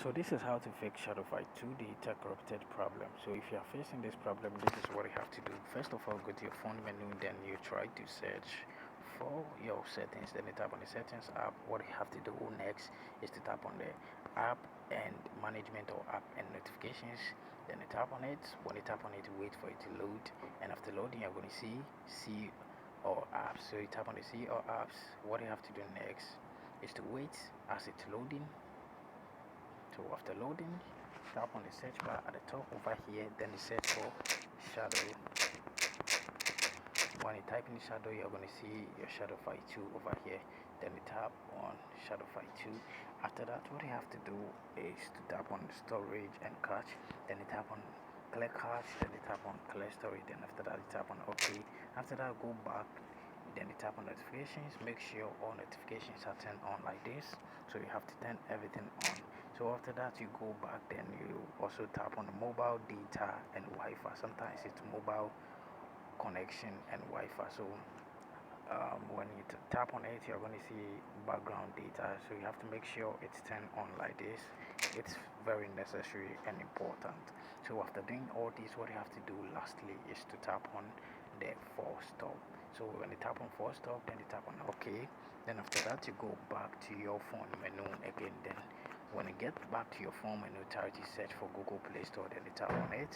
So this is how to fix Shadowfight 2 data corrupted problem. So if you are facing this problem, this is what you have to do. First of all, go to your phone menu, then you try to search for your settings, then you tap on the settings app. What you have to do next is to tap on the app and management or app and notifications, then you tap on it. When you tap on it, wait for it to load, and after loading you're going to see or apps. So you tap on the see or apps. What you have to do next is to wait as it's loading. So after loading, tap on the search bar at the top over here, then you search for shadow. When you type in shadow, you're going to see your Shadowfight 2 over here. Then you tap on Shadowfight 2. After that, what you have to do is to tap on storage and cache. Then you tap on clear cache. Then you tap on clear storage. Then after that, you tap on OK. After that, go back. Then you tap on notifications. Make sure all notifications are turned on like this. So you have to turn everything on. So after that, you go back. Then you also tap on the mobile data and Wi-Fi. Sometimes it's mobile connection and Wi-Fi. So when you tap on it, you're going to see background data. So you have to make sure it's turned on like this. It's very necessary and important. So after doing all this, what you have to do lastly is to tap on the force stop. So when you tap on force stop, then you tap on OK. Then after that, you go back to your phone menu again. Then when you get back to your phone menu, try to search for Google Play Store. Then you tap on it.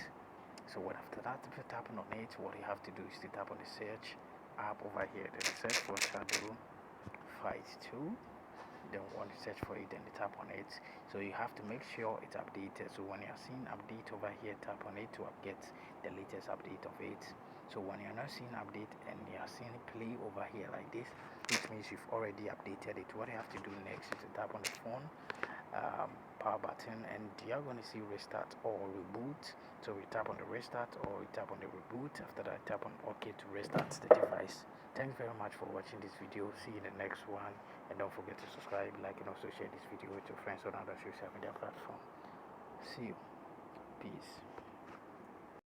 So what after that, if you're tapping on it, what you have to do is to tap on the search app over here. Then search for Shadowfight 2. Then when you search for it, then you tap on it. So you have to make sure it's updated. So when you're seeing update over here, tap on it to get the latest update of it. So when you're not seeing update and you're seeing play over here like this, which means you've already updated it. What you have to do next is to tap on the phone power button, and you're going to see restart or reboot. So we tap on the restart or we tap on the reboot. After that, tap on OK to restart the device. Thanks very much for watching this video. See you in the next one, and don't forget to subscribe, like, and also share this video with your friends on other social media platforms. See you. Peace.